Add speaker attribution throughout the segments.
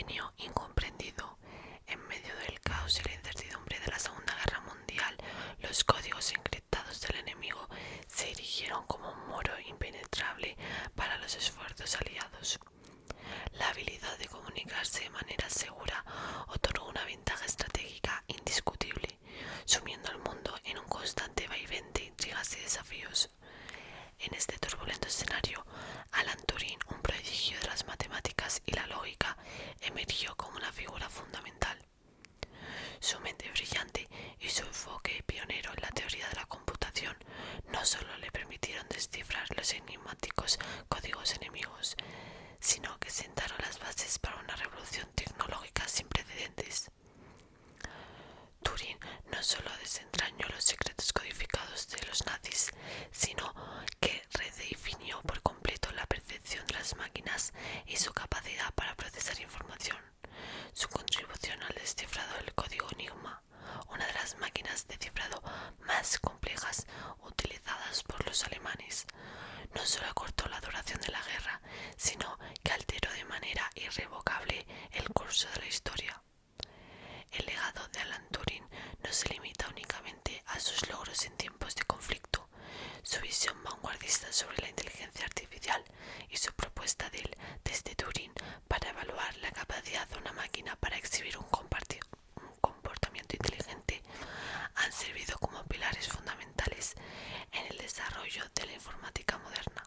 Speaker 1: genio incomprendido. En medio del caos y la incertidumbre de la Segunda Guerra Mundial, los códigos encriptados del enemigo se erigieron como un muro impenetrable para los esfuerzos aliados. La habilidad de comunicarse de manera segura otorgó una ventaja estratégica indiscutible, sumiendo al mundo en un constante vaivén de intrigas y desafíos. En este turbulento escenario, Alan Turing, un prodigio de las matemáticas y la lógica, emergió como una figura fundamental. Su mente brillante y su enfoque pionero en la teoría de la computación no solo le permitieron descifrar los enigmáticos códigos enemigos, sino que sentaron las bases para una revolución tecnológica sin precedentes. Turing no solo desentrañó los secretos codificados de los nazis, sino que redefinió por completo la percepción de las máquinas y su capacidad para procesar información. Su contribución al descifrado del código Enigma, una de las máquinas de cifrado más complejas utilizadas por los alemanes, no solo acortó la duración de la guerra, sino que alteró de manera irrevocable el curso de la historia. El legado de Alan Turing no se limita únicamente a sus logros en tiempos de conflicto. Su visión vanguardista sobre la inteligencia artificial y su propuesta del test de Turing para evaluar la capacidad de una máquina para exhibir un comportamiento inteligente han servido como pilares fundamentales en el desarrollo de la informática moderna.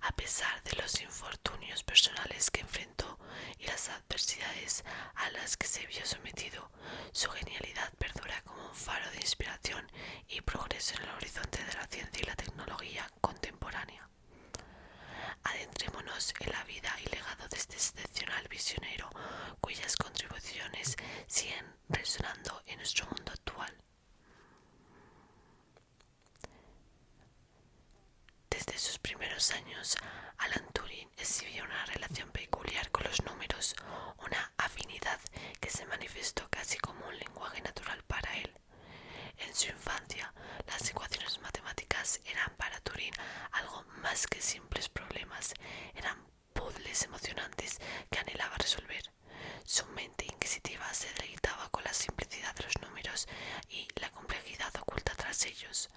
Speaker 1: A pesar de los infortunios personales que enfrentó y las adversidades a las que se vio sometido, su genialidad perdura como un faro de inspiración y progreso en el horizonte de la ciencia y la tecnología contemporánea. Adentrémonos en la vida y legado de este excepcional visionero, cuyas contribuciones siguen resonando en nuestro mundo actual. Desde sus primeros años, Alan Turing exhibió una relación peculiar con los números, una afinidad que se manifestó casi como un lenguaje natural para él. En su infancia, las ecuaciones matemáticas eran para Turing algo más que simples problemas, eran puzzles emocionantes que anhelaba resolver. Su mente inquisitiva se deleitaba con la simplicidad de los números y la complejidad oculta tras ellos,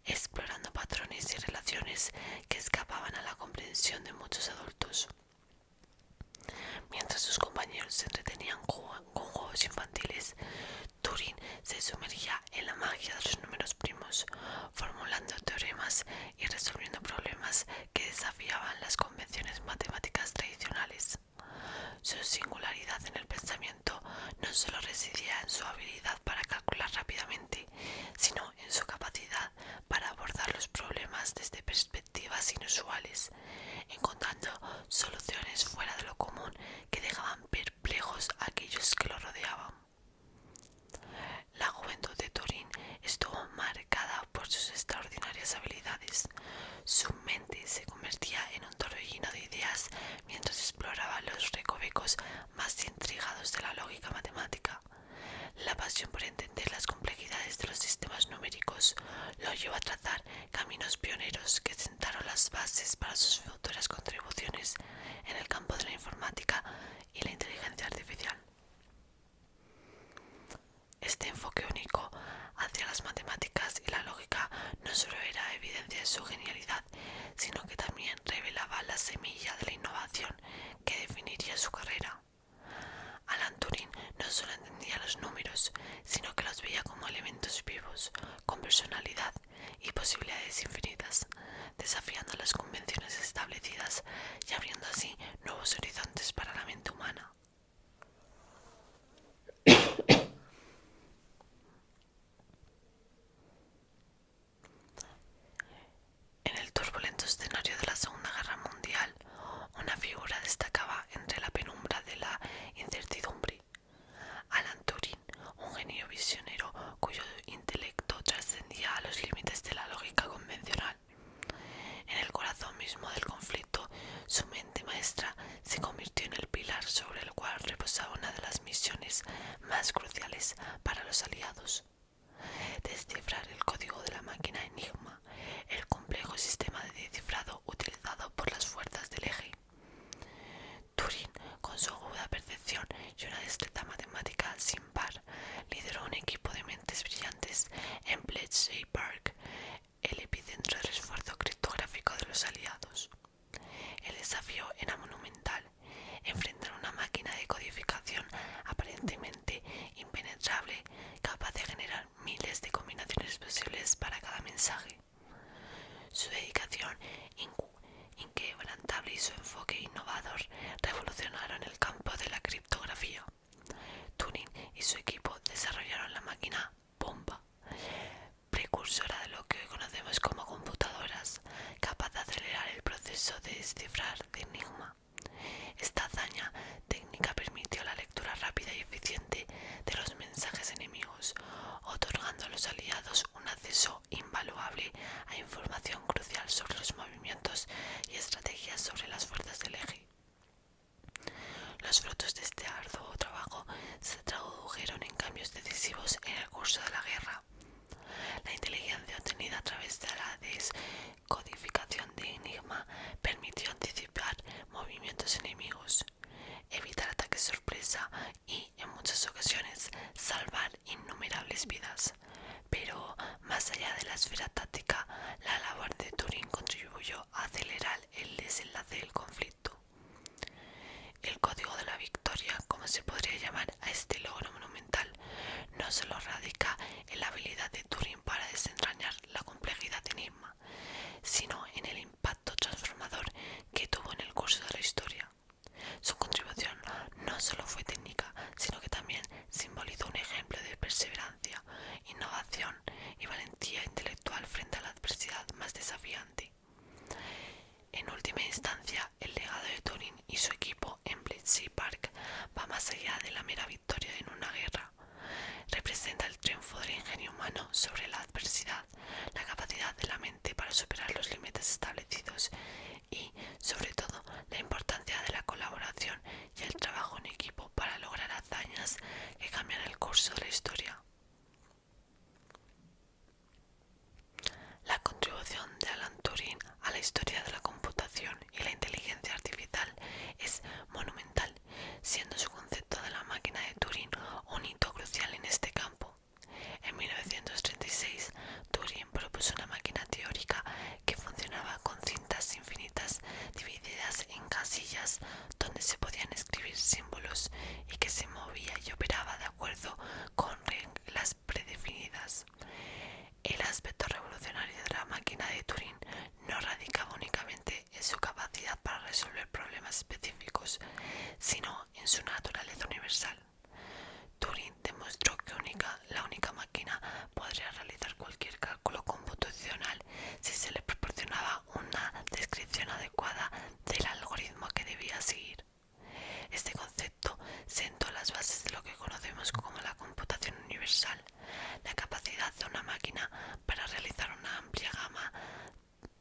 Speaker 1: explorando patrones y relaciones que escapaban a la comprensión de muchos adultos. Mientras sus compañeros se entretenían con juegos infantiles, Turing se sumergía en la magia de los números primos, formulando teoremas y resolviendo problemas que desafiaban las convenciones matemáticas tradicionales. Su singularidad en el pensamiento no solo residía en su habilidad para calcular rápidamente, sino en su capacidad para abordar los problemas desde perspectivas inusuales, encontrando soluciones fuera de lo común que dejaban perplejos a aquellos que lo rodeaban. La juventud de Turing estuvo marcada por sus extraordinarias habilidades. Su mente se convertía en un torbellino de ideas mientras exploraba los recovecos más intrigados de la lógica matemática. La pasión por entender las complejidades de los sistemas numéricos lo llevó a trazar caminos pioneros que sentaron las bases para sus futuras contribuciones en el campo de la informática y la inteligencia artificial. Este enfoque único hacia las matemáticas y la lógica no solo era evidencia de su genialidad, sino que también revelaba la semilla de la innovación que definiría su carrera. Alan Turing no solo entendía los números, sino que los veía como elementos vivos, con personalidad y posibilidades infinitas, desafiando las convenciones establecidas y abriendo así nuevos horizontes para la mente humana. En el turbulento escenario de la Segunda Guerra Mundial, una figura destacaba entre la penumbra de la incertidumbre. Alan Turing, un genio visionero cuyo intelecto trascendía a los límites de la lógica convencional. En el corazón mismo del conflicto, su mente maestra aparentemente impenetrable, capaz de generar miles de combinaciones posibles para cada mensaje. Su dedicación inquebrantable y su enfoque innovador revolucionaron el campo de la criptografía. Turing y su equipo desarrollaron la máquina bomba, precursora de lo que hoy conocemos como computadoras, capaz de acelerar el proceso de descifrar de enigma. Esta hazaña técnica permitió la lectura rápida y eficiente de los mensajes enemigos, otorgando a los aliados un acceso invaluable a información crucial sobre los movimientos y estrategias sobre las fuerzas del eje. Los frutos de este arduo trabajo se tradujeron en cambios decisivos en el curso de la guerra. La inteligencia obtenida a través de la descodificación de enigma permitió anticipar movimientos enemigos, evitar ataques sorpresa y, en muchas ocasiones, salvar innumerables vidas. Pero, más allá de la esfera táctica, la labor de Turing contribuyó a acelerar el desenlace del conflicto. El código de la victoria, como se podría llamar a este logro monumental, no solo radica en la habilidad de Turing para desentrañar la complejidad de enigma, sino en el impacto transformador que tuvo en el curso de la historia. Su contribución no solo fue técnica, sino que también simbolizó un ejemplo de perseverancia, innovación y valentía intelectual frente a la adversidad más desafiante. En última instancia, el legado de Turing y su equipo en Bletchley Park va más allá de la mera victoria en una guerra. Representa el triunfo del ingenio humano sobre la adversidad, la capacidad de la mente para superar los límites establecidos y, sobre todo, la importancia de la colaboración y el trabajo en equipo para lograr hazañas que cambian el curso de la historia. La contribución de Alan Turing a la historia de la computación y la inteligencia artificial es monumental, siendo su concepto de la máquina de Turing un hito crucial en este campo. En 1936, Turing propuso una máquina teórica que funcionaba con cintas infinitas divididas en casillas donde se podían escribir símbolos y que se movía y operaba de acuerdo con reglas predefinidas. El aspecto revolucionario de la máquina de Turing no radicaba únicamente en su capacidad para resolver problemas específicos, sino en su naturaleza universal. Turing demostró que la única máquina podría realizar cualquier cálculo computacional si se le proporcionaba una descripción adecuada del algoritmo que debía seguir. Este concepto sentó las bases de lo que conocemos como la computación universal, la capacidad de una máquina para realizar una amplia gama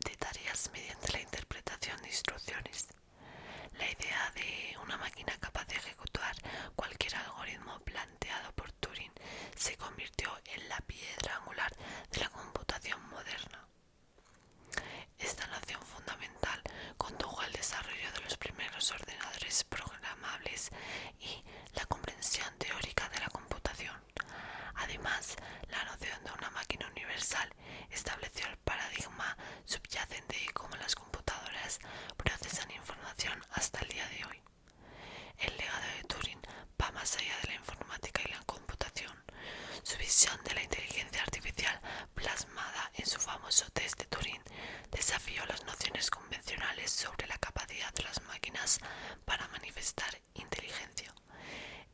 Speaker 1: de tareas mediante la interpretación de instrucciones. La idea de una máquina capaz de ejecutar cualquier algoritmo planteado por Turing se convirtió en la piedra angular de la computación moderna. Esta noción fundamental condujo al desarrollo de los primeros ordenadores programables y la comprensión teórica de la computación. Además, la noción de una máquina universal estableció el paradigma subyacente de cómo las computadoras procesan información hasta el día de hoy. El legado de Turing va más allá de la informática y la computación. Su visión de la inteligencia artificial, plasmada en su famoso test de Turing, desafió las nociones convencionales sobre la capacidad de las máquinas para manifestar inteligencia.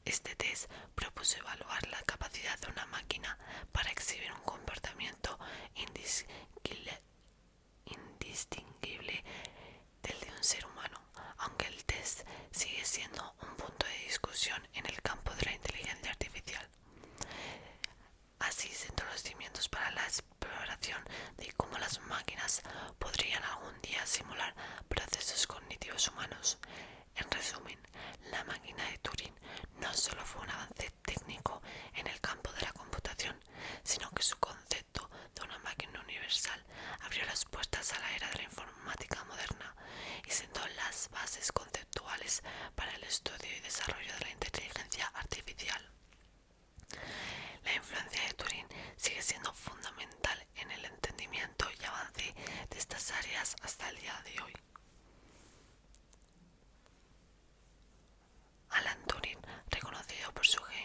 Speaker 1: Este test propuso evaluar la capacidad de una máquina para exhibir un comportamiento indistinguible del de un ser humano, aunque el test sigue siendo un punto de discusión en el campo de la inteligencia artificial. Así sentó los cimientos para la exploración de cómo las máquinas podrían algún día simular procesos cognitivos humanos. En resumen, la máquina de Turing no solo fue un avance técnico en el campo de la computación, sino que su concepto de una máquina universal abrió las puertas a la era de la informática moderna y sentó las bases conceptuales para el estudio y desarrollo de la inteligencia artificial. La influencia de Turing sigue siendo fundamental en el entendimiento y avance de estas áreas hasta el día de hoy. Alan Turing, reconocido por su genio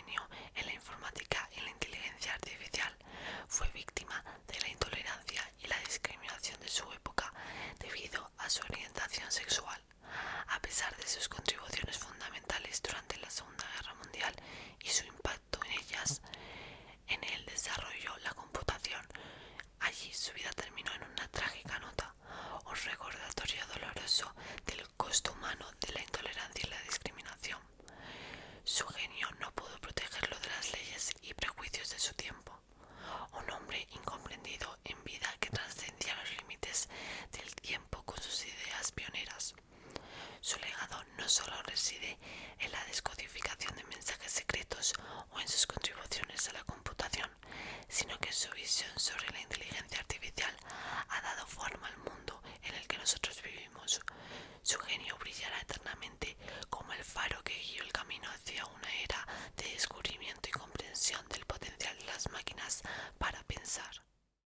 Speaker 1: incide en la descodificación de mensajes secretos o en sus contribuciones a la computación, sino que su visión sobre la inteligencia artificial ha dado forma al